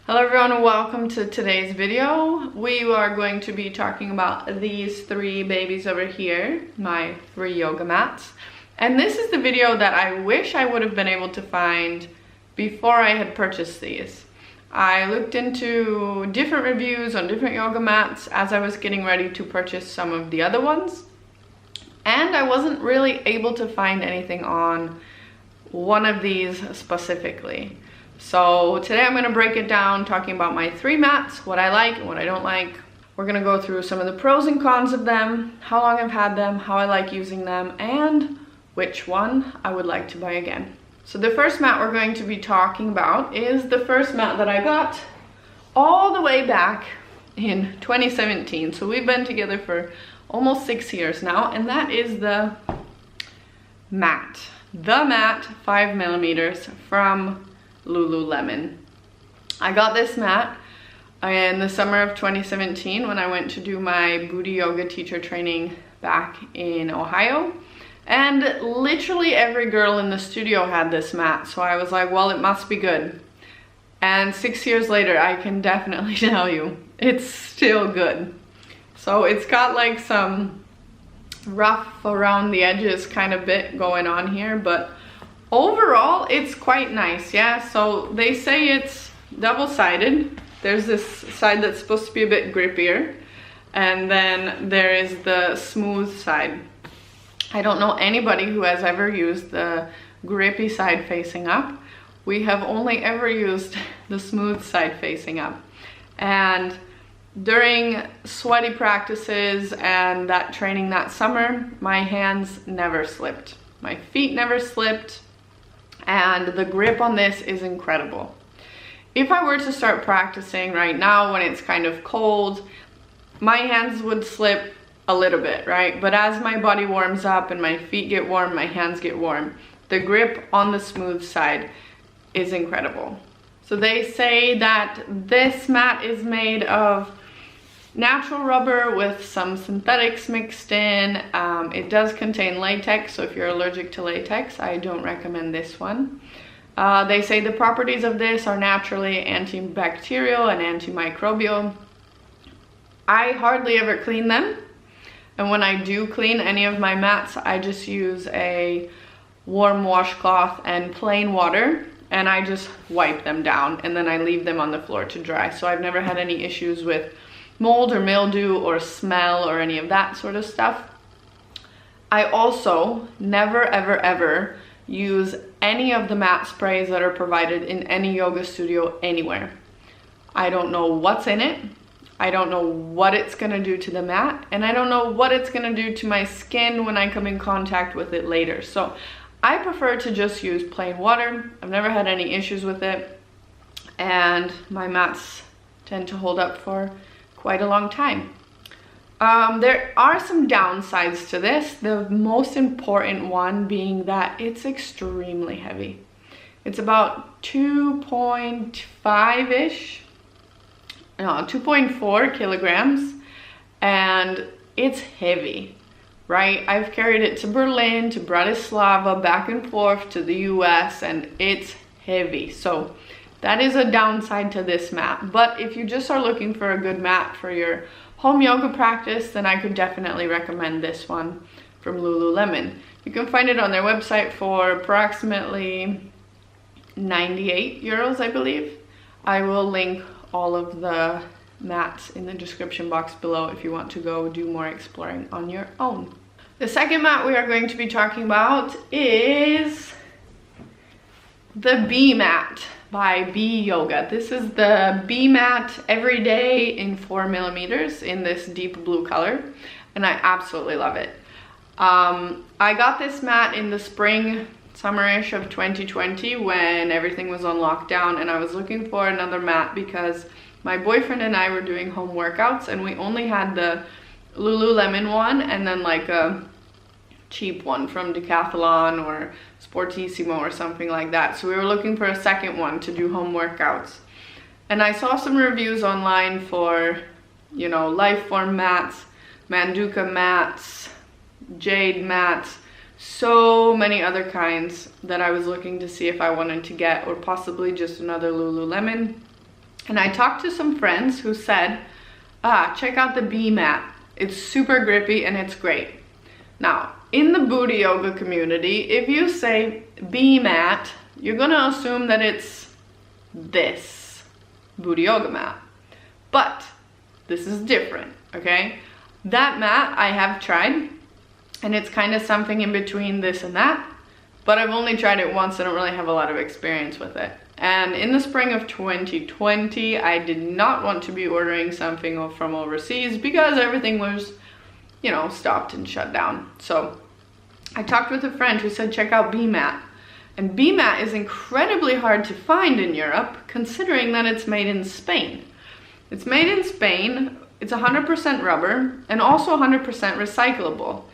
Hello everyone and welcome to today's video. We are going to be talking about these three babies over here, my 3 yoga mats. And this is the video that I wish I would have been able to find before I had purchased these. I looked into different reviews on different yoga mats as I was getting ready to purchase some of the other ones. And I wasn't really able to find anything on one of these specifically. So today I'm going to break it down talking about my 3 mats, what I like and what I don't like. We're going to go through some of the pros and cons of them, how long I've had them, how I like using them, and which one I would like to buy again. So the first mat we're going to be talking about is the first mat that I got all the way back in 2017. So we've been together for almost 6 years now, and that is the mat 5mm from Lululemon. I got this mat in the summer of 2017 when I went to do my booty yoga teacher training back in Ohio, and literally every girl in the studio had this mat, so I was like, well, it must be good. And 6 years later, I can definitely tell you it's still good. So it's got like some rough around the edges kind of bit going on here, but overall, it's quite nice, yeah? So they say it's double-sided. There's this side that's supposed to be a bit grippier, and then there is the smooth side. I don't know anybody who has ever used the grippy side facing up. We have only ever used the smooth side facing up. And during sweaty practices and that training that summer, my hands never slipped. My feet never slipped. And the grip on this is incredible. If I were to start practicing right now when it's kind of cold, my hands would slip a little bit, right? But as my body warms up and my feet get warm, my hands get warm, the grip on the smooth side is incredible. So they say that this mat is made of natural rubber with some synthetics mixed in. It does contain latex, so if you're allergic to latex, I don't recommend this one. They say the properties of this are naturally antibacterial and antimicrobial. I hardly ever clean them, and when I do clean any of my mats, I just use a warm washcloth and plain water, and I just wipe them down, and then I leave them on the floor to dry. So I've never had any issues with mold or mildew or smell or any of that sort of stuff. I also never ever use any of the mat sprays that are provided in any yoga studio anywhere. I don't know what's in it. I don't know what it's gonna do to the mat, and I don't know what it's gonna do to my skin when I come in contact with it later. So I prefer to just use plain water. I've never had any issues with it, and my mats tend to hold up for quite a long time. There are some downsides to this, the most important one being that it's extremely heavy. It's about 2.5-ish, no, 2.4 kilograms, and it's heavy, right? I've carried it to Berlin, to Bratislava, back and forth to the US, and it's heavy. So that is a downside to this mat. But if you just are looking for a good mat for your home yoga practice, then I could definitely recommend this one from Lululemon. You can find it on their website for approximately 98 euros, I believe. I will link all of the mats in the description box below if you want to go do more exploring on your own. The second mat we are going to be talking about is the B mat by B Yoga. This is the B mat Everyday in 4mm in this deep blue color, and I absolutely love it. I got this mat in the spring, summerish of 2020 when everything was on lockdown, and I was looking for another mat because my boyfriend and I were doing home workouts, and we only had the Lululemon one and then like a cheap one from Decathlon or Sportissimo or something like that. So we were looking for a second one to do home workouts, and I saw some reviews online for, you know, Lifeform mats, Manduka mats, Jade mats, so many other kinds that I was looking to see if I wanted to get, or possibly just another Lululemon. And I talked to some friends who said, check out the B mat. It's super grippy and it's great. Now, in the booty yoga community, if you say B mat, you're gonna assume that it's this booty yoga mat. But this is different, okay? That mat I have tried, and it's kind of something in between this and that, but I've only tried it once. I don't really have a lot of experience with it. And in the spring of 2020, I did not want to be ordering something from overseas because everything was, you know, stopped and shut down. So I talked with a friend who said, check out B-Mat. And B-Mat is incredibly hard to find in Europe, considering that it's made in Spain. It's made in Spain, it's 100% rubber, and also 100% recyclable.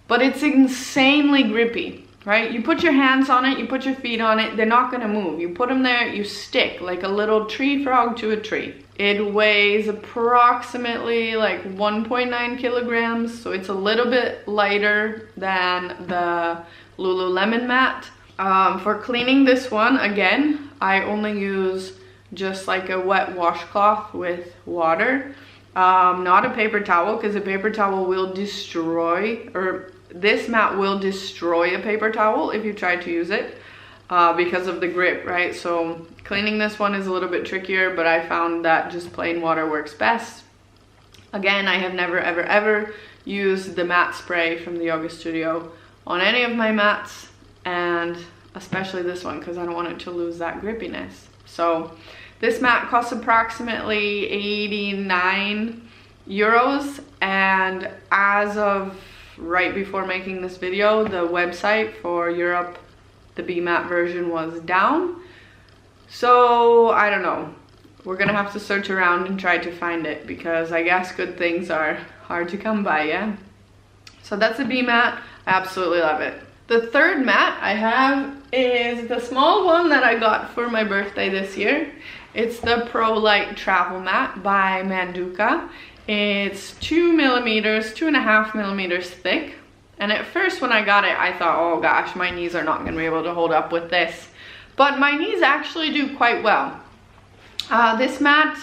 But it's insanely grippy, right? You put your hands on it, you put your feet on it, they're not gonna move. You put them there, you stick like a little tree frog to a tree. It weighs approximately like 1.9 kilograms, so it's a little bit lighter than the Lululemon mat. For cleaning this one, again, I only use just like a wet washcloth with water. Not a paper towel, because a paper towel will destroy, or this mat will destroy a paper towel if you try to use it because of the grip, right? So cleaning this one is a little bit trickier, but I found that just plain water works best. Again, I have never ever ever used the mat spray from the yoga studio on any of my mats, and especially this one because I don't want it to lose that grippiness. So this mat costs approximately 89 euros, and as of right before making this video, the website for Europe, the B-Mat version, was down. So I don't know, we're gonna have to search around and try to find it, because I guess good things are hard to come by, yeah? So that's the B-Mat. I absolutely love it. The third mat I have is the small one that I got for my birthday this year. It's the Pro Light Travel Mat by Manduka. It's 2.5 millimeters thick. And at first when I got it, I thought, oh gosh, my knees are not gonna be able to hold up with this. But my knees actually do quite well. This mat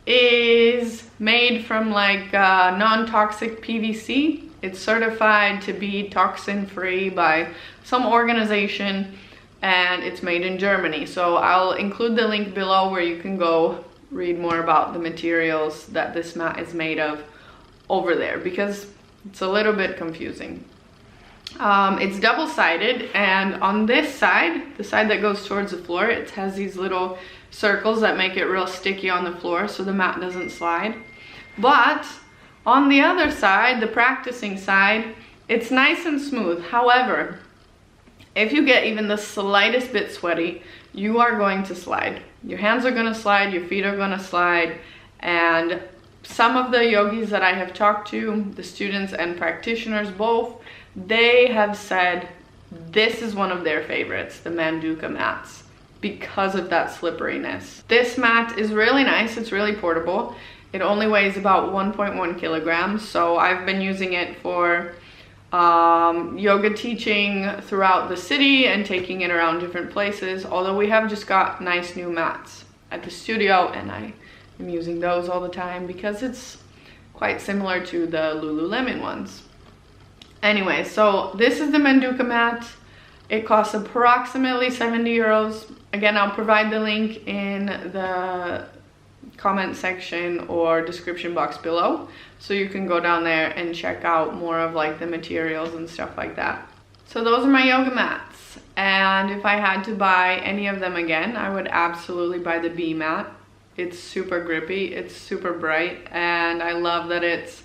is made from like non-toxic PVC. It's certified to be toxin-free by some organization, and it's made in Germany. So I'll include the link below where you can go read more about the materials that this mat is made of over there, because it's a little bit confusing. It's double-sided, and on this side, the side that goes towards the floor, it has these little circles that make it real sticky on the floor so the mat doesn't slide. But on the other side, the practicing side, it's nice and smooth. However, if you get even the slightest bit sweaty, you are going to slide. Your hands are gonna slide, your feet are gonna slide, and some of the yogis that I have talked to, the students and practitioners both, they have said this is one of their favorites, the Manduka mats, because of that slipperiness. This mat is really nice, it's really portable. It only weighs about 1.1 kilograms, so I've been using it for yoga teaching throughout the city and taking it around different places, although we have just got nice new mats at the studio, and I am using those all the time because it's quite similar to the Lululemon ones. Anyway, so this is the Manduka mat. It costs approximately 70 euros. Again, I'll provide the link in the comment section or description box below, so you can go down there and check out more of like the materials and stuff like that. So those are my yoga mats, and if I had to buy any of them again, I would absolutely buy the B mat. It's super grippy, it's super bright, and I love that it's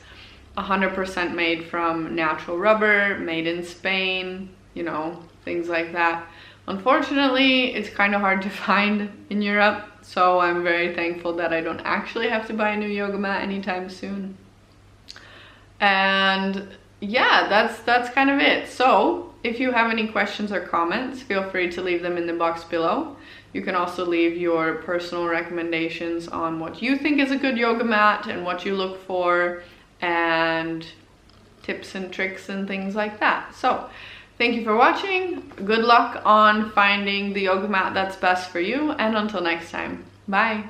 100% made from natural rubber, made in Spain, you know, things like that. Unfortunately, it's kind of hard to find in Europe, so I'm very thankful that I don't actually have to buy a new yoga mat anytime soon. And yeah, that's kind of it. So if you have any questions or comments, feel free to leave them in the box below. You can also leave your personal recommendations on what you think is a good yoga mat and what you look for, and tips and tricks and things like that. So thank you for watching. Good luck on finding the yoga mat that's best for you, and until next time, bye.